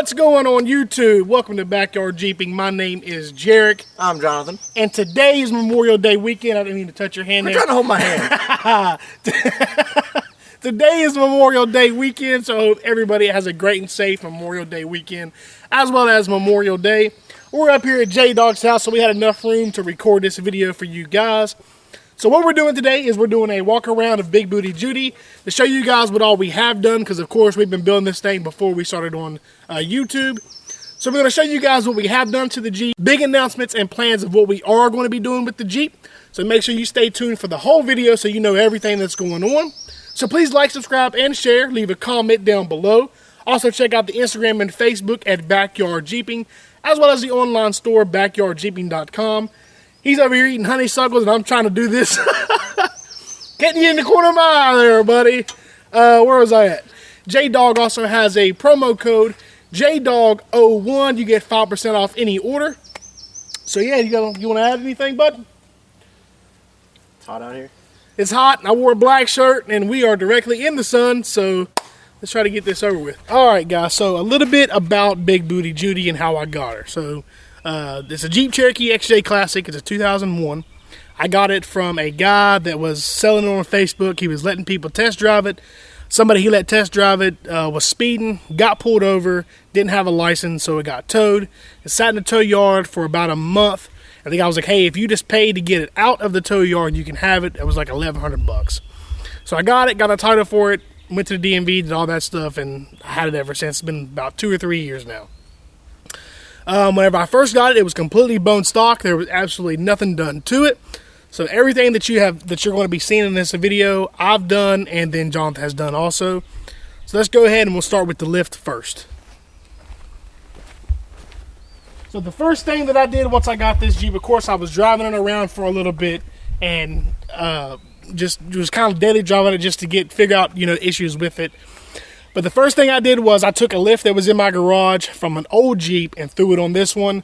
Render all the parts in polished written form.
What's going on YouTube? Welcome to Backyard Jeeping. My name is Jarek. I'm Jonathan. And today is Memorial Day weekend. I didn't mean to touch your hand there. You're trying to hold my hand. Today is Memorial Day weekend, so I hope everybody has a great and safe Memorial Day weekend, as well as Memorial Day. We're up here at J-Dog's house, so we had enough room to record this video for you guys. So what we're doing today is we're doing a walk around of Big Booty Judy to show you guys what all we have done, because of course we've been building this thing before we started on YouTube. So we're going to show you guys what we have done to the Jeep, big announcements and plans of what we are going to be doing with the Jeep. So make sure you stay tuned for the whole video so you know everything that's going on. So please like, subscribe, and share. Leave a comment down below. Also check out the Instagram and Facebook at Backyard Jeeping, as well as the online store, backyardjeeping.com. He's over here eating honeysuckles, and I'm trying to do this. Getting you in the corner of my eye there, buddy. Where was I at? J-Dog also has a promo code, JDOG01. You get 5% off any order. So yeah, you want to add anything, bud? It's hot out here. It's hot. I wore a black shirt, and we are directly in the sun, so let's try to get this over with. All right, guys, so a little bit about Big Booty Judy and how I got her. So it's a Jeep Cherokee XJ Classic. It's a 2001. I got it from a guy that was selling it on Facebook. He was letting people test drive it. Somebody he let test drive it was speeding, got pulled over, didn't have a license, so it got towed. It sat in the tow yard for about a month. I think I was like, hey, if you just pay to get it out of the tow yard, you can have it. It was like $1,100. So I got it, got a title for it, went to the DMV, did all that stuff, and I had it ever since. It's been about 2 or 3 years now. Whenever I first got it, it was completely bone stock. There was absolutely nothing done to it. So everything that you're going to be seeing in this video, I've done, and then Jonathan has done also. So let's go ahead and we'll start with the lift first. So the first thing that I did once I got this Jeep, of course, I was driving it around for a little bit, and just was kind of daily driving it just to figure out issues with it. But the first thing I did was I took a lift that was in my garage from an old Jeep and threw it on this one.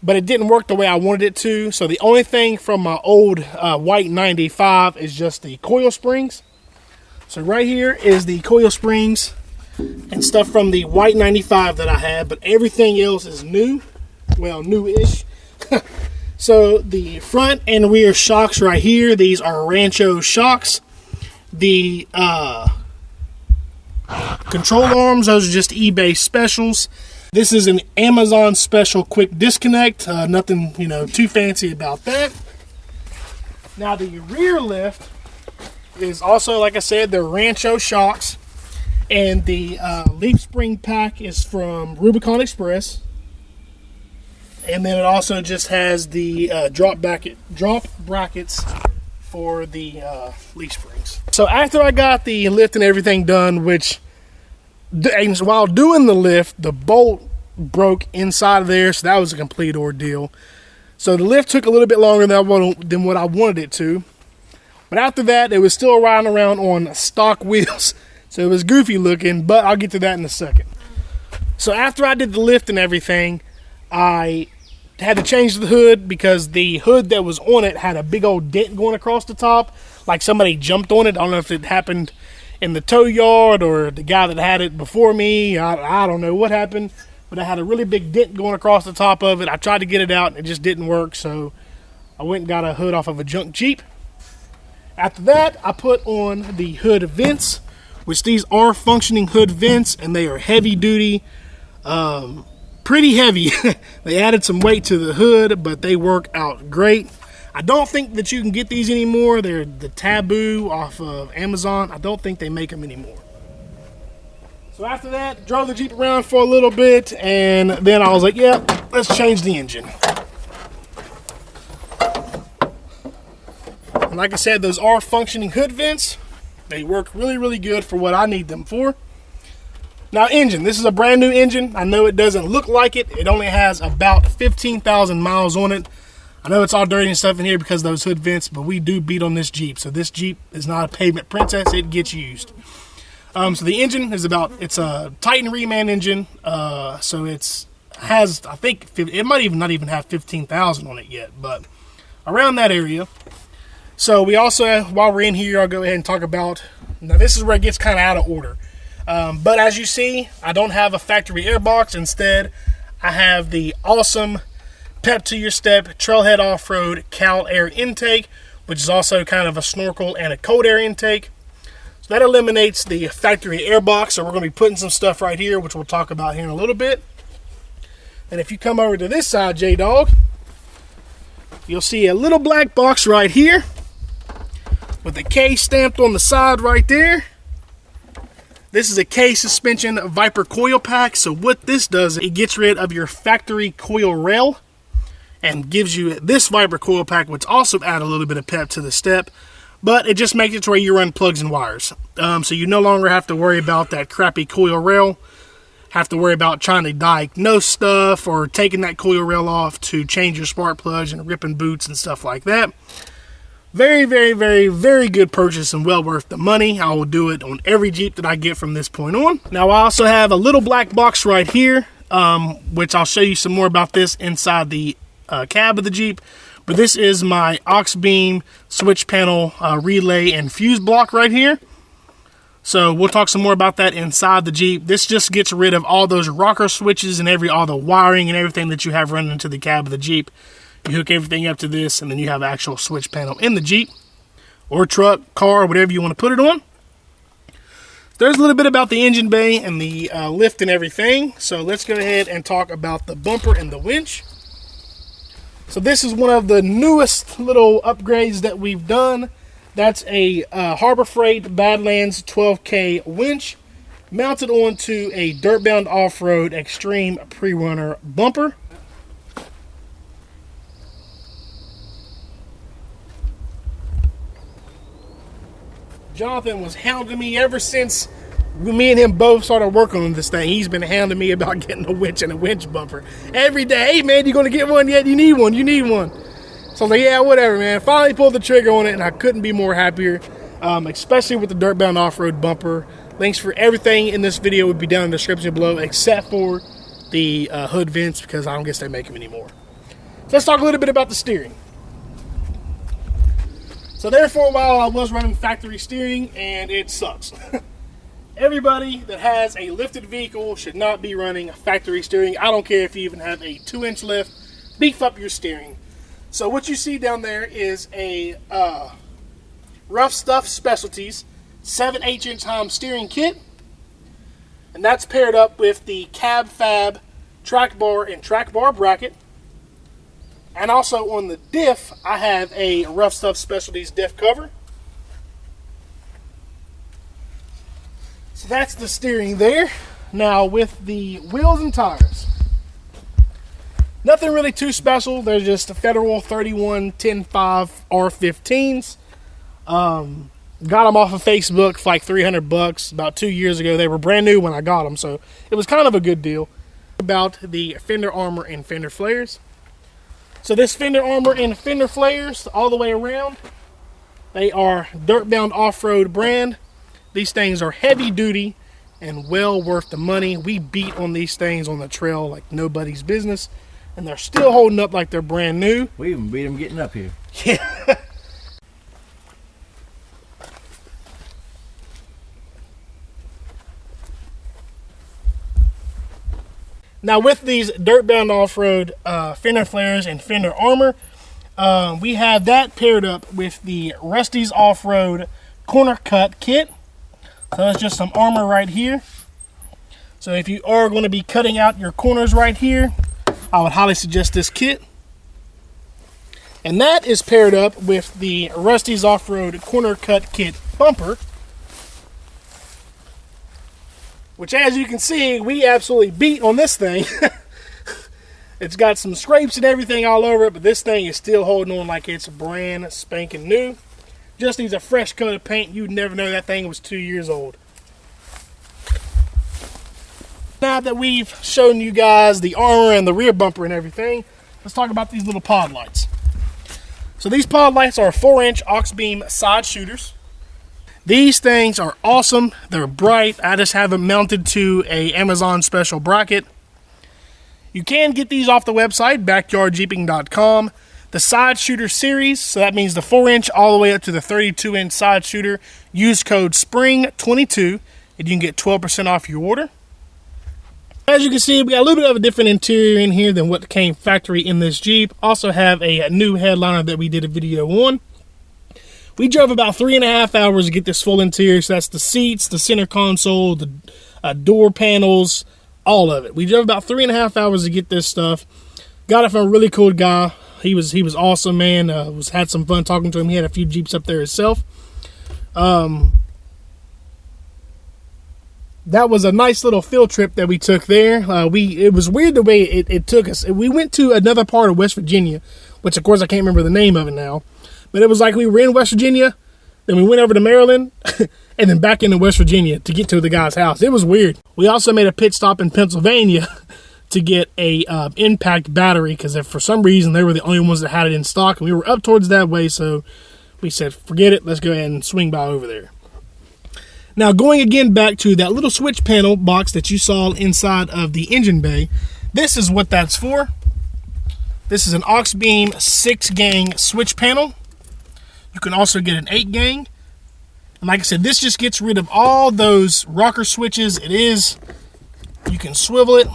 But it didn't work the way I wanted it to. So the only thing from my old white 95 is just the coil springs. So right here is the coil springs and stuff from the white 95 that I had. But everything else is new. Well, new-ish. So the front and rear shocks right here, these are Rancho shocks. The control arms, those are just eBay specials. This is an Amazon special quick disconnect. Nothing, too fancy about that. Now the rear lift is also, like I said, the Rancho shocks. And the leaf spring pack is from Rubicon Express. And then it also just has the drop brackets for the leaf springs. So after I got the lift and everything done, and while doing the lift, the bolt broke inside of there, so that was a complete ordeal. So the lift took a little bit longer than what I wanted it to. But after that, it was still riding around on stock wheels, so it was goofy looking, but I'll get to that in a second. So after I did the lift and everything, I had to change the hood because the hood that was on it had a big old dent going across the top, like somebody jumped on it. I don't know if it happened in the tow yard or the guy that had it before me. I don't know what happened, but I had a really big dent going across the top of it. I tried to get it out and it just didn't work, so I went and got a hood off of a junk Jeep. After that, I put on the hood vents, which these are functioning hood vents, and they are heavy duty, pretty heavy. They added some weight to the hood, but they work out great. I don't think that you can get these anymore. They're the Taboo off of Amazon. I don't think they make them anymore. So after that, drove the Jeep around for a little bit, and then I was like, yeah, let's change the engine. And like I said, those are functioning hood vents. They work really, really good for what I need them for. Now engine, this is a brand new engine. I know it doesn't look like it. It only has about 15,000 miles on it. I know it's all dirty and stuff in here because of those hood vents, but we do beat on this Jeep. So this Jeep is not a pavement princess. It gets used. So the engine is it's a Titan Reman engine. So I think it might not even have 15,000 on it yet, but around that area. So we also, while we're in here, I'll go ahead and talk about, now this is where it gets kind of out of order. But as you see, I don't have a factory air box. Instead, I have the awesome Pep to Your Step Trailhead Off-Road Cal Air intake, which is also kind of a snorkel and a cold air intake. So that eliminates the factory air box. So we're going to be putting some stuff right here, which we'll talk about here in a little bit. And if you come over to this side, J-Dog, you'll see a little black box right here with a K stamped on the side right there. This is a K suspension Viper coil pack. So what this does, it gets rid of your factory coil rail and gives you this Viper coil pack, which also add a little bit of pep to the step. But it just makes it to where you run plugs and wires. So you no longer have to worry about that crappy coil rail. Have to worry about trying to diagnose stuff or taking that coil rail off to change your spark plugs and ripping boots and stuff like that. Very, very, very, very good purchase and well worth the money. I will do it on every Jeep that I get from this point on. Now I also have a little black box right here, which I'll show you some more about this inside the cab of the Jeep. But this is my aux beam, switch panel, relay, and fuse block right here. So we'll talk some more about that inside the Jeep. This just gets rid of all those rocker switches and all the wiring and everything that you have running into the cab of the Jeep. You hook everything up to this, and then you have an actual switch panel in the Jeep or truck, car, whatever you want to put it on. There's a little bit about the engine bay and the lift and everything. So let's go ahead and talk about the bumper and the winch. So this is one of the newest little upgrades that we've done. That's a Harbor Freight Badlands 12K winch mounted onto a Dirtbound Off-Road Extreme Pre-Runner bumper. Jonathan was hounding me ever since me and him both started working on this thing. He's been hounding me about getting a winch and a winch bumper every day. Hey man, you gonna get one yet? You need one. You need one. So I was like, yeah, whatever, man. Finally pulled the trigger on it, and I couldn't be more happier, especially with the Dirtbound Off-Road bumper. Links for everything in this video would be down in the description below, except for the hood vents, because I don't guess they make them anymore. So let's talk a little bit about the steering. So there for a while, I was running factory steering, and it sucks. Everybody that has a lifted vehicle should not be running factory steering. I don't care if you even have a 2-inch lift. Beef up your steering. So what you see down there is a Rough Stuff Specialties 7/8" Heim steering kit. And that's paired up with the Cab Fab track bar and track bar bracket. And also on the diff, I have a Rough Stuff Specialties diff cover. So that's the steering there. Now with the wheels and tires, nothing really too special. They're just a Federal 31 10.5 R15s. Got them off of Facebook for like $300 about 2 years ago. They were brand new when I got them, so it was kind of a good deal. About the fender armor and fender flares. So this fender armor and fender flares all the way around, they are Dirtbound Off-Road brand. These things are heavy duty and well worth the money. We beat on these things on the trail like nobody's business, and they're still holding up like they're brand new. We even beat them getting up here. Yeah. Now with these Dirtbound Off-Road fender flares and fender armor, we have that paired up with the Rusty's Off-Road corner cut kit. So that's just some armor right here. So if you are going to be cutting out your corners right here, I would highly suggest this kit. And that is paired up with the Rusty's Off-Road corner cut kit bumper, which, as you can see, we absolutely beat on this thing. It's got some scrapes and everything all over it, but this thing is still holding on like it's brand spanking new. Just needs a fresh coat of paint. You'd never know that thing was 2 years old. Now that we've shown you guys the armor and the rear bumper and everything, let's talk about these little pod lights. So these pod lights are 4-inch aux beam side shooters. These things are awesome. They're bright. I just have them mounted to a Amazon special bracket. You can get these off the website, backyardjeeping.com. The side shooter series, so that means the 4-inch all the way up to the 32-inch side shooter. Use code SPRING22. and you can get 12% off your order. As you can see, we got a little bit of a different interior in here than what came factory in this Jeep. Also have a new headliner that we did a video on. We drove about 3.5 hours to get this full interior. So that's the seats, the center console, the door panels, all of it. We drove about 3.5 hours to get this stuff. Got it from a really cool guy. He was awesome, man. Had some fun talking to him. He had a few Jeeps up there himself. That was a nice little field trip that we took there. It was weird the way it took us. We went to another part of West Virginia, which of course I can't remember the name of it now. But it was like we were in West Virginia, then we went over to Maryland, and then back into West Virginia to get to the guy's house. It was weird. We also made a pit stop in Pennsylvania to get a impact battery, because for some reason they were the only ones that had it in stock, and we were up towards that way, so we said, forget it, let's go ahead and swing by over there. Now, going again back to that little switch panel box that you saw inside of the engine bay, this is what that's for. This is an aux beam 6-gang switch panel. You can also get an 8-gang. And like I said, this just gets rid of all those rocker switches. You can swivel it.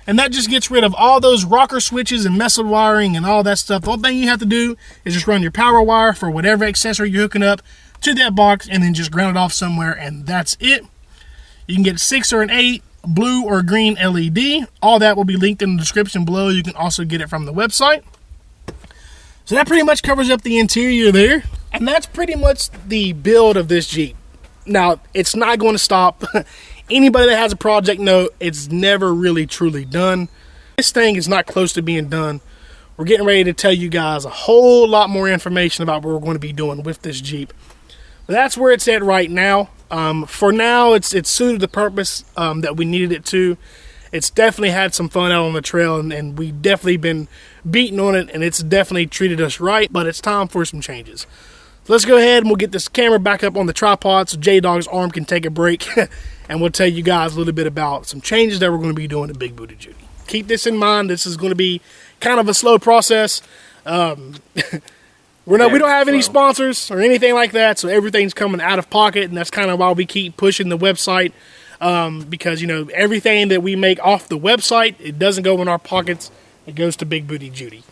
And that just gets rid of all those rocker switches and mess of wiring and all that stuff. The only thing you have to do is just run your power wire for whatever accessory you're hooking up to that box, and then just ground it off somewhere, and that's it. You can get 6 or an 8, blue or green LED. All that will be linked in the description below. You can also get it from the website. So that pretty much covers up the interior there, and that's pretty much the build of this Jeep. Now, it's not going to stop. Anybody that has a project know it's never really truly done. This thing is not close to being done. We're getting ready to tell you guys a whole lot more information about what we're going to be doing with this Jeep. That's where it's at right now. For now, it's suited the purpose that we needed it to. It's definitely had some fun out on the trail, and we've definitely been beating on it, and it's definitely treated us right, but it's time for some changes. So let's go ahead and we'll get this camera back up on the tripod so J-Dog's arm can take a break, and we'll tell you guys a little bit about some changes that we're going to be doing to Big Booty Judy. Keep this in mind. This is going to be kind of a slow process. We don't have any sponsors or anything like that, so everything's coming out of pocket, and that's kind of why we keep pushing the website, because, everything that we make off the website, it doesn't go in our pockets. It goes to Big Booty Judy.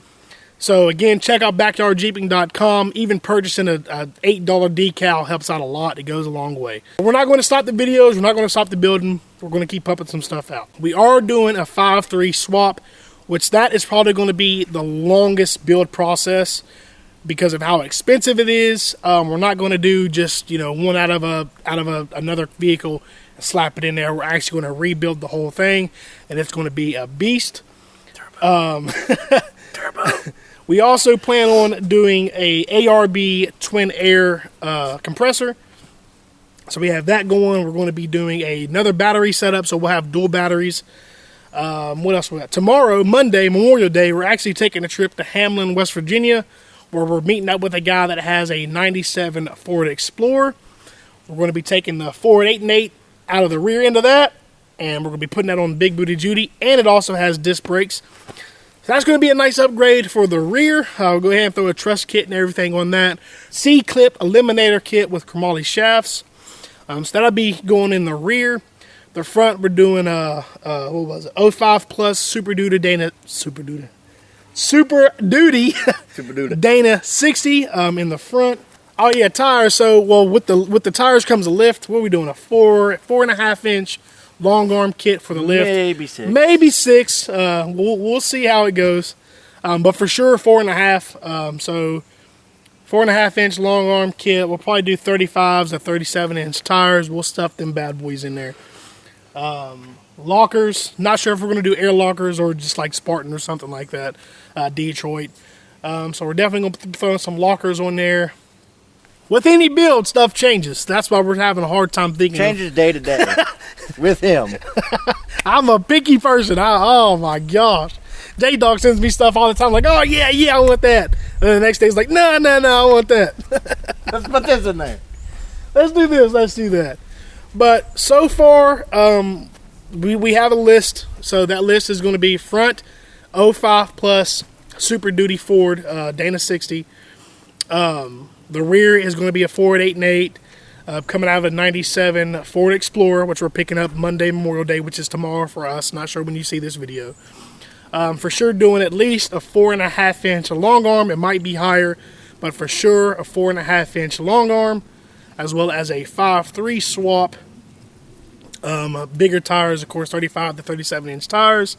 So, again, check out backyardjeeping.com. Even purchasing a $8 decal helps out a lot. It goes a long way. We're not going to stop the videos. We're not going to stop the building. We're going to keep pumping some stuff out. We are doing a 5.3 swap, which that is probably going to be the longest build process, because of how expensive it is. We're not going to do just one out of another vehicle and slap it in there. We're actually going to rebuild the whole thing, and it's going to be a beast. Turbo. We also plan on doing a ARB twin air compressor. So we have that going. We're going to be doing another battery setup, so we'll have dual batteries. What else we got? Tomorrow, Monday, Memorial Day, we're actually taking a trip to Hamlin, West Virginia, where we're meeting up with a guy that has a 97 Ford Explorer. We're going to be taking the Ford 8.8 out of the rear end of that, and we're going to be putting that on Big Booty Judy, and it also has disc brakes. So that's going to be a nice upgrade for the rear. I'll go ahead and throw a truss kit and everything on that. C-clip eliminator kit with chromoly shafts. So that'll be going in the rear. The front, we're doing a 05 Plus Super Duty Dana 60 in the front. Oh yeah, tires. So with the tires comes a lift. What are we doing? A 4.5 inch long arm kit for the lift. Maybe six. We'll see how it goes. But for sure 4.5. So 4.5 inch long arm kit. We'll probably do 35s or 37 inch tires. We'll stuff them bad boys in there. Lockers, not sure if we're going to do air lockers or just like Spartan or something like that. Detroit. So we're definitely going to throw some lockers on there. With any build, stuff changes. That's why we're having a hard time thinking. Changes day to day with him. I'm a picky person. Oh my gosh. J-Dog sends me stuff all the time like, oh yeah, I want that. And then the next day he's like, no, I want that. Let's put this in there. Let's do this, let's do that. But so far, we have a list. So that list is going to be front 05 Plus Super Duty Ford Dana 60. The rear is going to be a Ford 8.8. coming out of a 97 Ford Explorer, which we're picking up Monday, Memorial Day, which is tomorrow for us. Not sure when you see this video. For sure doing at least a 4.5 inch long arm. It might be higher, but for sure a 4.5 inch long arm, as well as a 5.3 swap. Bigger tires, of course, 35 to 37 inch tires.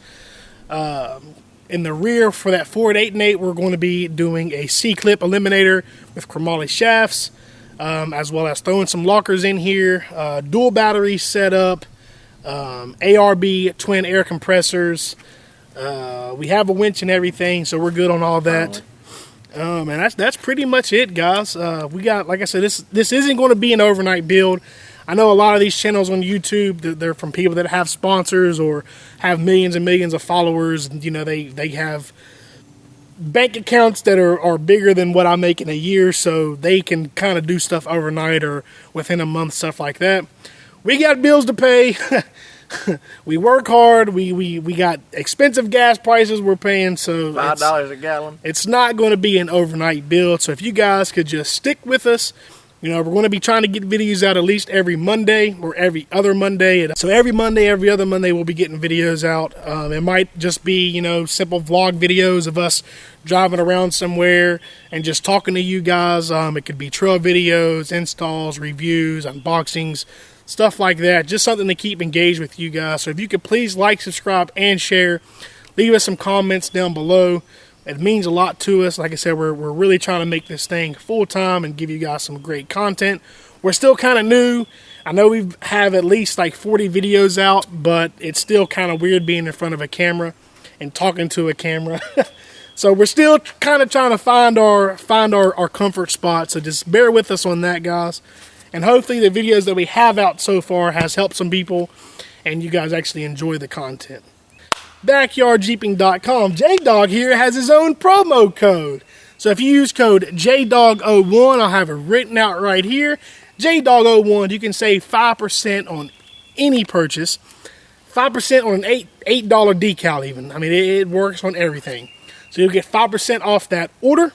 In the rear for that Ford 8.8, we're going to be doing a C-clip eliminator with chromoly shafts, as well as throwing some lockers in here, dual battery setup, ARB twin air compressors. We have a winch and everything, so we're good on all that. And that's pretty much it, guys. We got, like I said, this isn't going to be an overnight build. I know a lot of these channels on YouTube, they're from people that have sponsors or have millions and millions of followers. And, you know, they have bank accounts that are bigger than what I make in a year, so they can kind of do stuff overnight or within a month, stuff like that. We got bills to pay. We work hard. We got expensive gas prices we're paying, so $5 a gallon. It's not going to be an overnight build. So if you guys could just stick with us. You know, we're going to be trying to get videos out at least every Monday or every other Monday. So every Monday, every other Monday, we'll be getting videos out. It might just be, you know, simple vlog videos of us driving around somewhere and just talking to you guys. It could be trail videos, installs, reviews, unboxings, stuff like that. Just something to keep engaged with you guys. So if you could please like, subscribe, and share. Leave us some comments down below. It means a lot to us. Like I said, we're really trying to make this thing full-time and give you guys some great content. We're still kind of new. I know we have at least like 40 videos out, but it's still kind of weird being in front of a camera and talking to a camera. So we're still kind of trying to find our comfort spot. So just bear with us on that, guys. And hopefully the videos that we have out so far has helped some people and you guys actually enjoy the content. BackyardJeeping.com. J-Dog here has his own promo code. So if you use code JDOG01, I'll have it written out right here. JDOG01, you can save 5% on any purchase. 5% on an $8 decal even. I mean, it works on everything. So you'll get 5% off that order.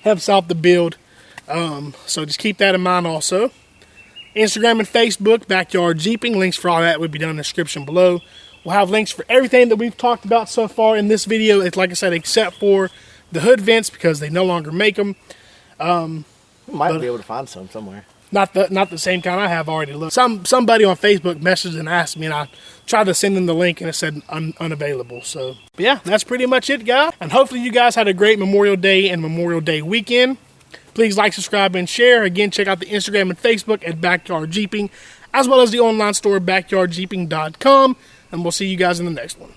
Helps out the build. So just keep that in mind also. Instagram and Facebook, Backyard Jeeping. Links for all that would be down in the description below. We'll have links for everything that we've talked about so far in this video. It's like I said, except for the hood vents because they no longer make them. Might be able to find some somewhere. Not the same kind I have already looked. Somebody on Facebook messaged and asked me, and I tried to send them the link, and it said unavailable. So yeah, that's pretty much it, guys. And hopefully you guys had a great Memorial Day and Memorial Day weekend. Please like, subscribe, and share. Again, check out the Instagram and Facebook at Backyard Jeeping, as well as the online store, BackyardJeeping.com. And we'll see you guys in the next one.